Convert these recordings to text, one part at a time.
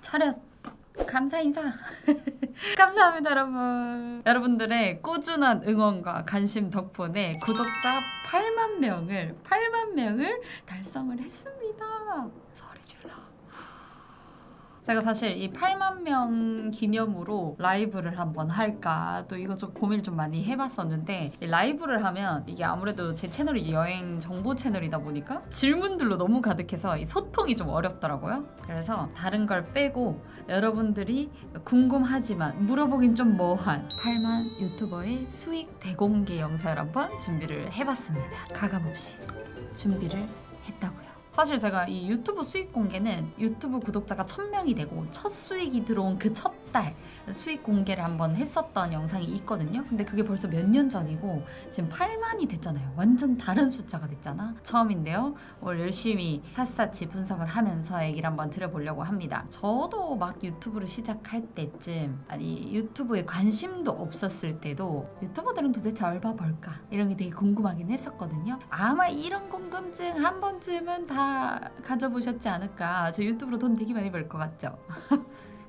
차렷! 감사 인사! 감사합니다 여러분. 여러분들의 꾸준한 응원과 관심 덕분에 구독자 8만 명을 달성을 했습니다. 소리 질러. 제가 사실 이 8만 명 기념으로 라이브를 한번 할까 또 이거 좀 고민을 좀 많이 해봤었는데, 이 라이브를 하면 이게 아무래도 제 채널이 여행 정보 채널이다 보니까 질문들로 너무 가득해서 이 소통이 좀 어렵더라고요. 그래서 다른 걸 빼고 여러분들이 궁금하지만 물어보긴 좀 뭐한 8만 유튜버의 수익 대공개 영상을 한번 준비를 해봤습니다. 가감없이 준비를 했다고요. 사실 제가 이 유튜브 수익 공개는 유튜브 구독자가 1000명이 되고 첫 수익이 들어온 그 첫 달 수익 공개를 한번 했었던 영상이 있거든요. 근데 그게 벌써 몇 년 전이고 지금 8만이 됐잖아요. 완전 다른 숫자가 됐잖아. 처음인데요. 오늘 열심히 샅샅이 분석을 하면서 얘기를 한번 드려보려고 합니다. 저도 막 유튜브를 시작할 때쯤, 아니 유튜브에 관심도 없었을 때도 유튜버들은 도대체 얼마 벌까? 이런 게 되게 궁금하긴 했었거든요. 아마 이런 궁금증 한 번쯤은 다 가져보셨지 않을까. 저 유튜브로 돈 되게 많이 벌 것 같죠?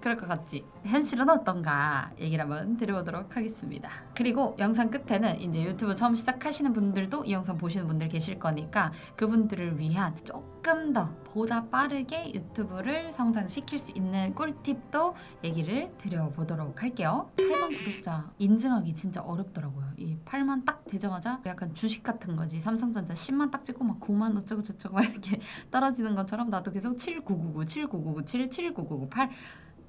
그럴 것 같지? 현실은 어떤가 얘기를 한번 드려보도록 하겠습니다. 그리고 영상 끝에는 이제 유튜브 처음 시작하시는 분들도 이 영상 보시는 분들 계실 거니까 그분들을 위한 조금 더 보다 빠르게 유튜브를 성장시킬 수 있는 꿀팁도 얘기를 드려보도록 할게요. 8만 구독자 인증하기 진짜 어렵더라고요. 이 8만 딱 되자마자 약간 주식 같은 거지. 삼성전자 10만 딱 찍고 막 9만 어쩌고 저쩌고 막 이렇게 떨어지는 것처럼 나도 계속 7999, 7999, 7999,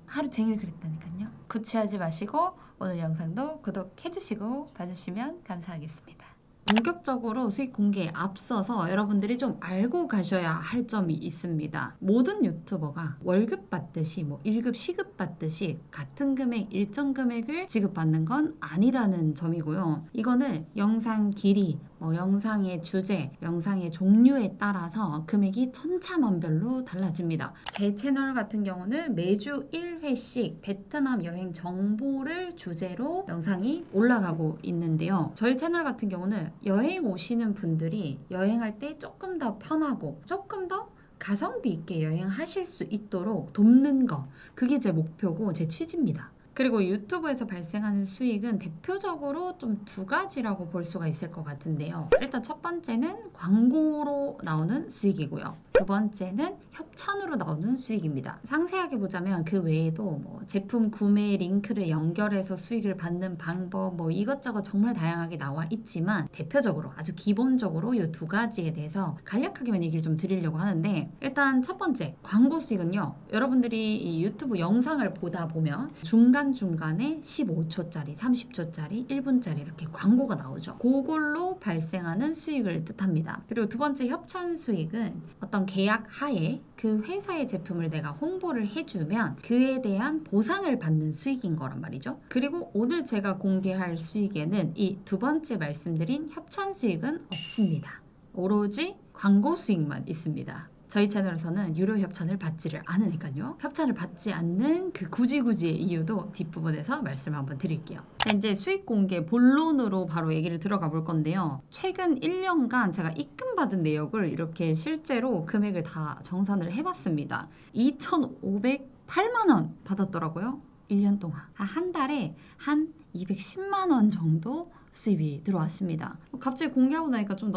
하루 종일 그랬다니까요. 구취하지 마시고 오늘 영상도 구독해주시고 봐주시면 감사하겠습니다. 본격적으로 수익 공개에 앞서서 여러분들이 좀 알고 가셔야 할 점이 있습니다. 모든 유튜버가 월급 받듯이 1급 시급 받듯이 같은 금액, 일정 금액을 지급받는 건 아니라는 점이고요. 이거는 영상 길이, 영상의 주제, 영상의 종류에 따라서 금액이 천차만별로 달라집니다. 제 채널 같은 경우는 매주 1회씩 베트남 여행 정보를 주제로 영상이 올라가고 있는데요. 저희 채널 같은 경우는 여행 오시는 분들이 여행할 때 조금 더 편하고 조금 더 가성비 있게 여행하실 수 있도록 돕는 거, 그게 제 목표고 제 취지입니다. 그리고 유튜브에서 발생하는 수익은 대표적으로 좀 두 가지라고 볼 수가 있을 것 같은데요. 일단 첫 번째는 광고로 나오는 수익이고요. 두 번째는 협찬으로 나오는 수익입니다. 상세하게 보자면 그 외에도 제품 구매 링크를 연결해서 수익을 받는 방법 이것저것 정말 다양하게 나와 있지만 대표적으로 아주 기본적으로 이 두 가지에 대해서 간략하게만 얘기를 좀 드리려고 하는데, 일단 첫 번째 광고 수익은요. 여러분들이 이 유튜브 영상을 보다 보면 중간중간에 15초짜리, 30초짜리, 1분짜리 이렇게 광고가 나오죠. 그걸로 발생하는 수익을 뜻합니다. 그리고 두 번째 협찬 수익은 어떤 계약 하에 그 회사의 제품을 내가 홍보를 해주면 그에 대한 보상을 받는 수익인 거란 말이죠. 그리고 오늘 제가 공개할 수익에는 이 두 번째 말씀드린 협찬 수익은 없습니다. 오로지 광고 수익만 있습니다. 저희 채널에서는 유료 협찬을 받지를 않으니까요. 협찬을 받지 않는 그 굳이의 이유도 뒷부분에서 말씀을 한번 드릴게요. 이제 수익 공개 본론으로 바로 얘기를 들어가 볼 건데요. 최근 1년간 제가 입금받은 내역을 이렇게 실제로 금액을 다 정산을 해봤습니다. 2,508만 원 받았더라고요. 1년 동안. 한 달에 한 210만 원 정도 수입이 들어왔습니다. 갑자기 공개하고 나니까 좀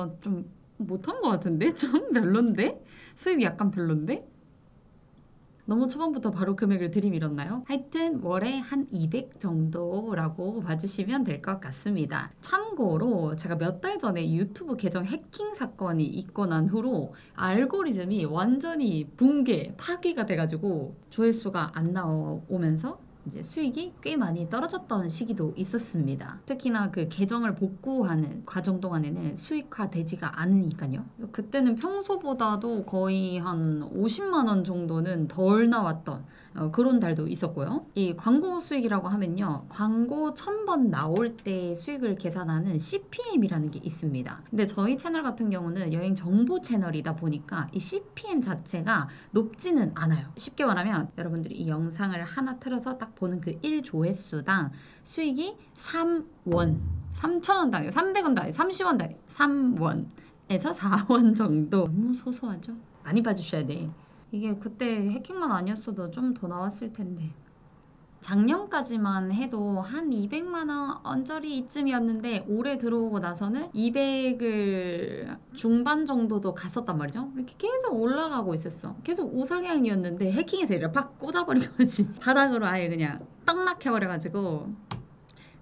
못한 것 같은데? 좀 별론데? 수입이 약간 별론데? 너무 초반부터 바로 금액을 들이밀었나요? 하여튼 월에 한 200 정도라고 봐주시면 될 것 같습니다. 참고로 제가 몇 달 전에 유튜브 계정 해킹 사건이 있고 난 후로 알고리즘이 완전히 파괴가 돼가지고 조회수가 안 나오면서 이제 수익이 꽤 많이 떨어졌던 시기도 있었습니다. 특히나 그 계정을 복구하는 과정 동안에는 수익화되지가 않으니까요. 그때는 평소보다도 거의 한 50만 원 정도는 덜 나왔던 그런 달도 있었고요. 이 광고 수익이라고 하면요. 광고 1000번 나올 때 수익을 계산하는 CPM이라는 게 있습니다. 근데 저희 채널 같은 경우는 여행 정보 채널이다 보니까 이 CPM 자체가 높지는 않아요. 쉽게 말하면 여러분들이 이 영상을 하나 틀어서 딱 보는 그 1조회수당 수익이 3원, 3,000원 단위, 300원 단위, 30원 단위, 3원에서 4원 정도. 너무 소소하죠? 많이 봐주셔야 돼. 이게 그때 해킹만 아니었어도 좀 더 나왔을 텐데. 작년까지만 해도 한 200만 원 언저리 이쯤이었는데 올해 들어오고 나서는 200을 중반 정도도 갔었단 말이죠. 이렇게 계속 올라가고 있었어. 계속 우상향이었는데 해킹해서 이렇게 팍 꽂아버린 거지. 바닥으로 아예 그냥 떡락해버려가지고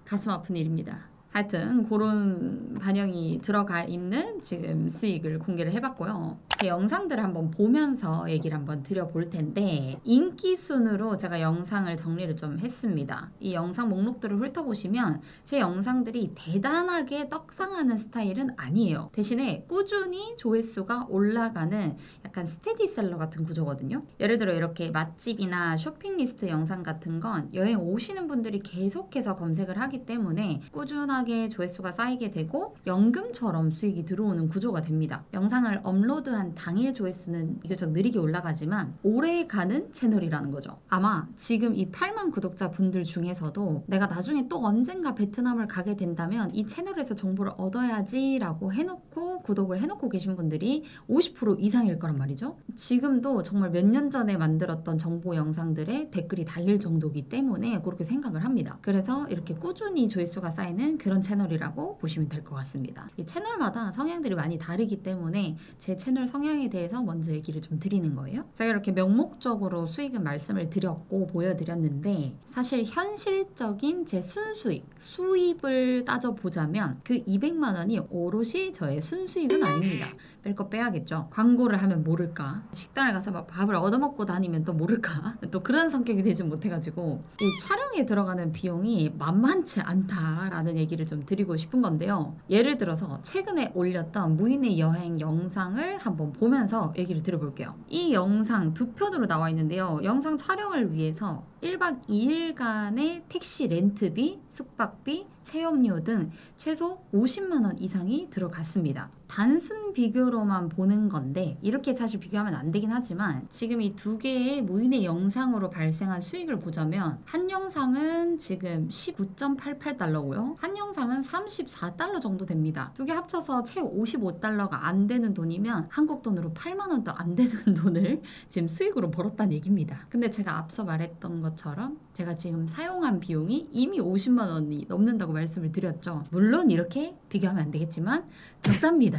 가슴 아픈 일입니다. 하여튼 그런 반영이 들어가 있는 지금 수익을 공개를 해봤고요. 제 영상들을 한번 보면서 얘기를 한번 드려볼 텐데 인기 순으로 제가 영상을 정리를 좀 했습니다. 이 영상 목록들을 훑어보시면 제 영상들이 대단하게 떡상하는 스타일은 아니에요. 대신에 꾸준히 조회수가 올라가는 약간 스테디셀러 같은 구조거든요. 예를 들어 이렇게 맛집이나 쇼핑리스트 영상 같은 건 여행 오시는 분들이 계속해서 검색을 하기 때문에 꾸준하게 조회수가 쌓이게 되고 연금처럼 수익이 들어오는 구조가 됩니다. 영상을 업로드한 당일 조회수는 이것저것 느리게 올라가지만 오래 가는 채널이라는 거죠. 아마 지금 이 8만 구독자 분들 중에서도 내가 나중에 또 언젠가 베트남을 가게 된다면 이 채널에서 정보를 얻어야지 라고 해놓고 구독을 해놓고 계신 분들이 50% 이상일 거란 말이죠. 지금도 정말 몇 년 전에 만들었던 정보 영상들에 댓글이 달릴 정도이기 때문에 그렇게 생각을 합니다. 그래서 이렇게 꾸준히 조회수가 쌓이는 그런 채널이라고 보시면 될 것 같습니다. 이 채널마다 성향들이 많이 다르기 때문에 제 채널 성향에 대해서 먼저 얘기를 좀 드리는 거예요. 제가 이렇게 명목적으로 수익은 말씀을 드렸고 보여드렸는데 사실 현실적인 제 순수익, 수입을 따져보자면 그 200만 원이 오롯이 저의 순수익은 아닙니다. 뺄 거 빼야겠죠. 광고를 하면 모를까, 식당을 가서 막 밥을 얻어먹고 다니면 또 모를까, 또 그런 성격이 되지 못해가지고 이 촬영에 들어가는 비용이 만만치 않다라는 얘기를 좀 드리고 싶은 건데요. 예를 들어서 최근에 올렸던 무인의 여행 영상을 한번 보면서 얘기를 드려볼게요. 이 영상 두 편으로 나와 있는데요. 영상 촬영을 위해서 1박 2일간의 택시 렌트비, 숙박비, 체험료 등 최소 50만 원 이상이 들어갔습니다. 단순 비교로만 보는 건데 이렇게 사실 비교하면 안 되긴 하지만 지금 이 두 개의 무인의 영상으로 발생한 수익을 보자면 한 영상은 지금 19.88달러고요. 한 영상은 34달러 정도 됩니다. 두 개 합쳐서 채 55달러가 안 되는 돈이면 한국 돈으로 8만 원도 안 되는 돈을 지금 수익으로 벌었다는 얘기입니다. 근데 제가 앞서 말했던 것처럼 제가 지금 사용한 비용이 이미 50만 원이 넘는다고 말씀을 드렸죠. 물론 이렇게 비교하면 안 되겠지만 적자입니다.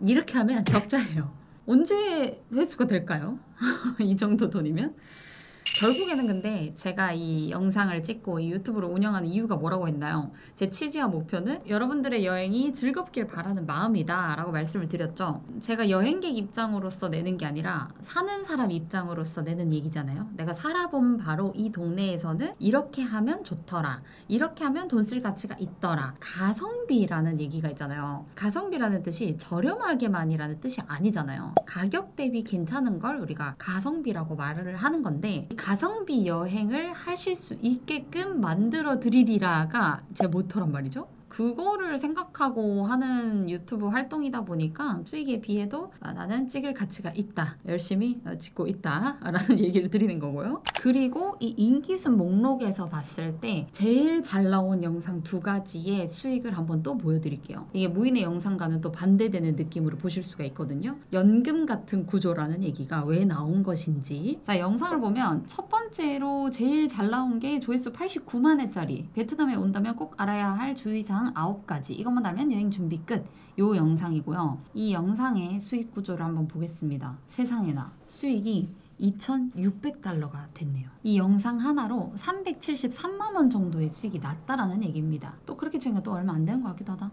이렇게 하면 적자예요. 언제 회수가 될까요? 이 정도 돈이면? 결국에는 근데 제가 이 영상을 찍고 이 유튜브를 운영하는 이유가 뭐라고 했나요? 제 취지와 목표는 여러분들의 여행이 즐겁길 바라는 마음이다 라고 말씀을 드렸죠. 제가 여행객 입장으로서 내는 게 아니라 사는 사람 입장으로서 내는 얘기잖아요. 내가 살아본 바로 이 동네에서는 이렇게 하면 좋더라, 이렇게 하면 돈 쓸 가치가 있더라. 가성비라는 얘기가 있잖아요. 가성비라는 뜻이 저렴하게만이라는 뜻이 아니잖아요. 가격 대비 괜찮은 걸 우리가 가성비라고 말을 하는 건데 가성비 여행을 하실 수 있게끔 만들어 드리리라가 제 모토란 말이죠. 그거를 생각하고 하는 유튜브 활동이다 보니까 수익에 비해도 나는 찍을 가치가 있다, 열심히 찍고 있다 라는 얘기를 드리는 거고요. 그리고 이 인기순 목록에서 봤을 때 제일 잘 나온 영상 두 가지의 수익을 한번 또 보여드릴게요. 이게 무인의 영상과는 또 반대되는 느낌으로 보실 수가 있거든요. 연금 같은 구조라는 얘기가 왜 나온 것인지. 자, 영상을 보면 첫 번째로 제일 잘 나온 게 조회수 89만 회짜리 베트남에 온다면 꼭 알아야 할 주의사항 9가지, 이것만 알면 여행 준비 끝, 요 영상이고요. 이 영상의 수익 구조를 한번 보겠습니다. 세상에나 수익이 2,600달러가 됐네요. 이 영상 하나로 373만 원 정도의 수익이 났다라는 얘기입니다. 또 그렇게 치니까 또 얼마 안 되는 것 같기도 하다.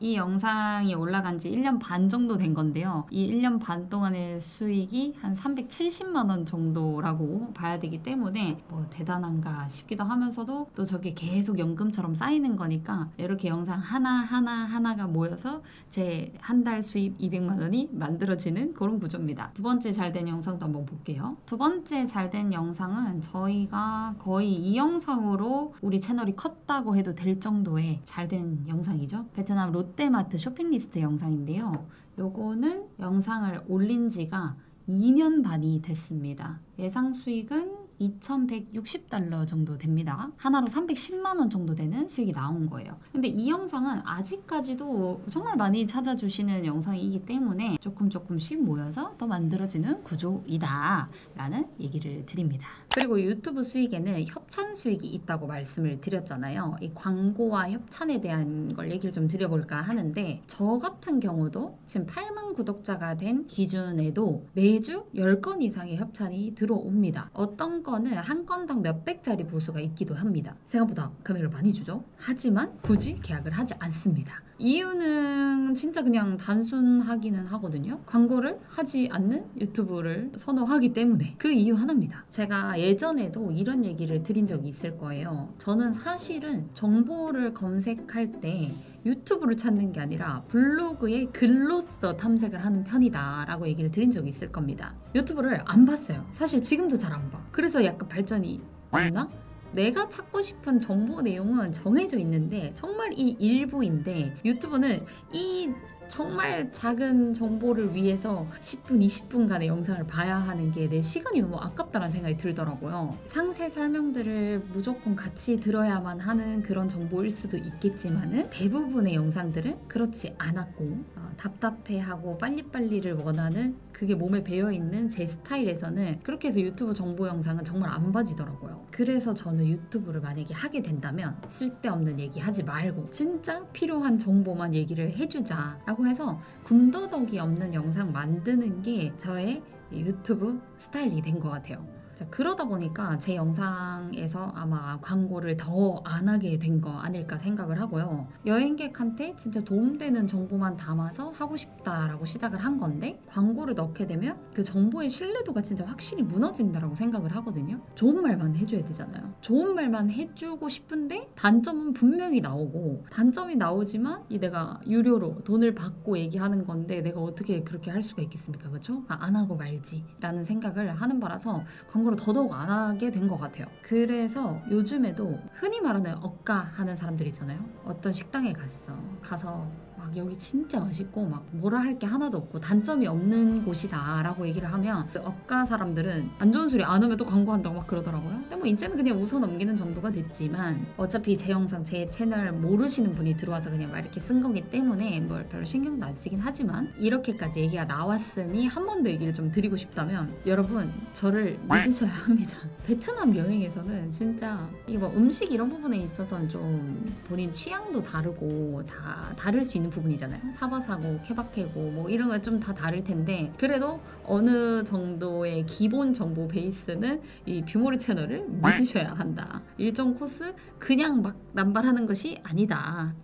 이 영상이 올라간 지 1년 반 정도 된 건데요. 이 1년 반 동안의 수익이 한 370만 원 정도라고 봐야 되기 때문에 뭐 대단한가 싶기도 하면서도 또 저게 계속 연금처럼 쌓이는 거니까 이렇게 영상 하나가 모여서 제 한 달 수입 200만 원이 만들어지는 그런 구조입니다. 두 번째 잘된 영상도 한번 볼게요. 두 번째 잘된 영상은 저희가 거의 이 영상으로 우리 채널이 컸다고 해도 될 정도의 잘된 영상이죠. 베트남 롯데마트 쇼핑리스트 영상인데요. 요거는 영상을 올린 지가 2년 반이 됐습니다. 예상 수익은 $2,160 정도 됩니다. 하나로 310만 원 정도 되는 수익이 나온 거예요. 근데 이 영상은 아직까지도 정말 많이 찾아주시는 영상이기 때문에 조금씩 모여서 더 만들어지는 구조이다 라는 얘기를 드립니다. 그리고 유튜브 수익에는 협찬 수익이 있다고 말씀을 드렸잖아요. 이 광고와 협찬에 대한 걸 얘기를 좀 드려볼까 하는데, 저 같은 경우도 지금 8만 구독자가 된 기준에도 매주 10건 이상의 협찬이 들어옵니다. 어떤 거는 한 건당 몇백짜리 보수가 있기도 합니다. 생각보다 금액을 많이 주죠. 하지만 굳이 계약을 하지 않습니다. 이유는 진짜 그냥 단순하기는 하거든요. 광고를 하지 않는 유튜브를 선호하기 때문에 그 이유 하나입니다. 제가 예전에도 이런 얘기를 드린 적이 있을 거예요. 저는 사실은 정보를 검색할 때 유튜브를 찾는 게 아니라 블로그에 글로써 탐색을 하는 편이다 라고 얘기를 드린 적이 있을 겁니다. 유튜브를 안 봤어요. 사실 지금도 잘 안 봐. 그래서 약간 발전이 없나? 내가 찾고 싶은 정보 내용은 정해져 있는데 정말 이 일부인데, 유튜브는 이 정말 작은 정보를 위해서 10분, 20분간의 영상을 봐야 하는 게 내 시간이 너무 아깝다는 생각이 들더라고요. 상세 설명들을 무조건 같이 들어야만 하는 그런 정보일 수도 있겠지만은 대부분의 영상들은 그렇지 않았고, 답답해하고 빨리빨리를 원하는 그게 몸에 배어있는 제 스타일에서는 그렇게 해서 유튜브 정보 영상은 정말 안 봐지더라고요. 그래서 저는 유튜브를 만약에 하게 된다면 쓸데없는 얘기 하지 말고 진짜 필요한 정보만 얘기를 해주자 라고 해서 군더더기 없는 영상 만드는 게 저의 유튜브 스타일이 된 것 같아요. 자, 그러다 보니까 제 영상에서 아마 광고를 더 안 하게 된 거 아닐까 생각을 하고요. 여행객한테 진짜 도움되는 정보만 담아서 하고 싶다라고 시작을 한 건데, 광고를 넣게 되면 그 정보의 신뢰도가 진짜 확실히 무너진다라고 생각을 하거든요. 좋은 말만 해줘야 되잖아요. 좋은 말만 해주고 싶은데 단점은 분명히 나오고, 단점이 나오지만 내가 유료로 돈을 받고 얘기하는 건데 내가 어떻게 그렇게 할 수가 있겠습니까? 그렇죠? 안 하고 말지 라는 생각을 하는 바라서 광고를 더더욱 안 하게 된 것 같아요. 그래서 요즘에도 흔히 말하는 억가 하는 사람들 있잖아요. 어떤 식당에 가서 막 여기 진짜 맛있고 막 뭐라 할 게 하나도 없고 단점이 없는 곳이다 라고 얘기를 하면 그 억가 사람들은 안 좋은 소리 안 하면 또 광고한다고 막 그러더라고요. 근데 뭐 이제는 그냥 웃어 넘기는 정도가 됐지만, 어차피 제 영상, 제 채널 모르시는 분이 들어와서 그냥 막 이렇게 쓴 거기 때문에 뭘 별로 신경도 안 쓰긴 하지만, 이렇게까지 얘기가 나왔으니 한 번 더 얘기를 좀 드리고 싶다면, 여러분 저를 믿으셔야 합니다. 베트남 여행에서는 진짜 이게 뭐 음식 이런 부분에 있어서는 좀 본인 취향도 다르고 다 다를 수 있는 부분이잖아요. 사바사고 케바케고 뭐 이런 거 좀 다 다를 텐데, 그래도 어느 정도의 기본 정보 베이스는 이 뷰모리 채널을 믿으셔야 한다. 일정 코스 그냥 막 남발하는 것이 아니다.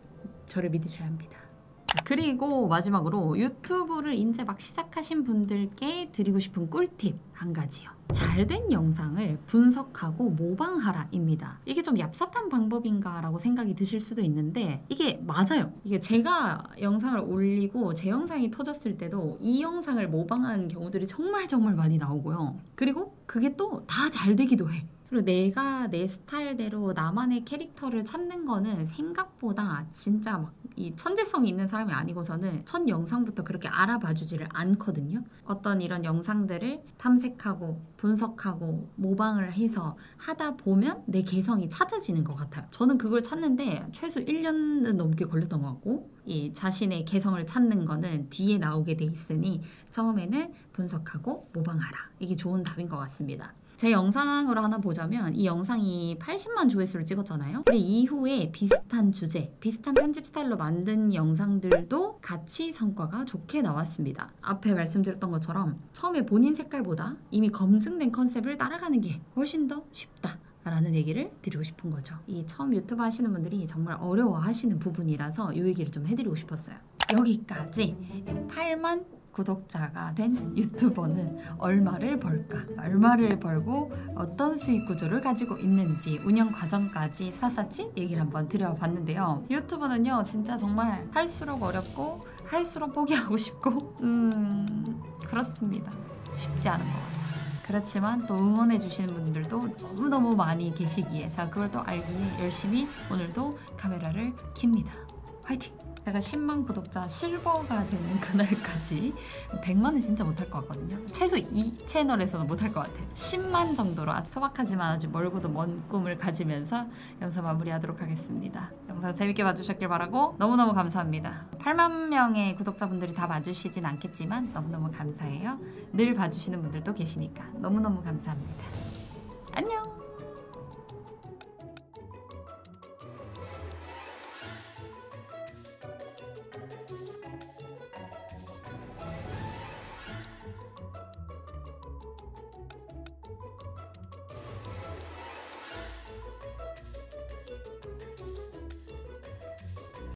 저를 믿으셔야 합니다. 그리고 마지막으로 유튜브를 이제 막 시작하신 분들께 드리고 싶은 꿀팁 한 가지요. 잘된 영상을 분석하고 모방하라입니다. 이게 좀 얍삽한 방법인가 라고 생각이 드실 수도 있는데 이게 맞아요. 이게 제가 영상을 올리고 제 영상이 터졌을 때도 이 영상을 모방하는 경우들이 정말 많이 나오고요. 그리고 그게 또 다 잘 되기도 해. 그리고 내가 내 스타일대로 나만의 캐릭터를 찾는 거는 생각보다 진짜 막 이 천재성이 있는 사람이 아니고서는 첫 영상부터 그렇게 알아봐 주지를 않거든요. 어떤 이런 영상들을 탐색하고 분석하고 모방을 해서 하다 보면 내 개성이 찾아지는 것 같아요. 저는 그걸 찾는데 최소 1년은 넘게 걸렸던 것 같고, 이 자신의 개성을 찾는 거는 뒤에 나오게 돼 있으니 처음에는 분석하고 모방하라. 이게 좋은 답인 것 같습니다. 제 영상으로 하나 보자면 이 영상이 80만 조회수를 찍었잖아요. 근데 이후에 비슷한 주제, 비슷한 편집 스타일로 만든 영상들도 같이 성과가 좋게 나왔습니다. 앞에 말씀드렸던 것처럼 처음에 본인 색깔보다 이미 검증된 컨셉을 따라가는 게 훨씬 더 쉽다 라는 얘기를 드리고 싶은 거죠. 이 처음 유튜브 하시는 분들이 정말 어려워하시는 부분이라서 이 얘기를 좀 해드리고 싶었어요. 여기까지 8만 구독자가 된 유튜버는 얼마를 벌까? 얼마를 벌고 어떤 수익 구조를 가지고 있는지 운영 과정까지 샅샅이 얘기를 한번 드려봤는데요. 유튜브는요 진짜 정말 할수록 어렵고 할수록 포기하고 싶고 그렇습니다. 쉽지 않은 것 같아요. 그렇지만 또 응원해 주시는 분들도 너무너무 많이 계시기에 제가 그걸 또 알기에 열심히 오늘도 카메라를 켭니다. 화이팅! 제가 10만 구독자 실버가 되는 그날까지 100만은 진짜 못할 것 같거든요. 최소 이 채널에서는 못할 것 같아요. 10만 정도로 아주 소박하지만 아주 멀고도 먼 꿈을 가지면서 영상 마무리하도록 하겠습니다. 영상 재밌게 봐주셨길 바라고 너무너무 감사합니다. 8만 명의 구독자분들이 다 봐주시진 않겠지만 너무너무 감사해요. 늘 봐주시는 분들도 계시니까 너무너무 감사합니다. 안녕.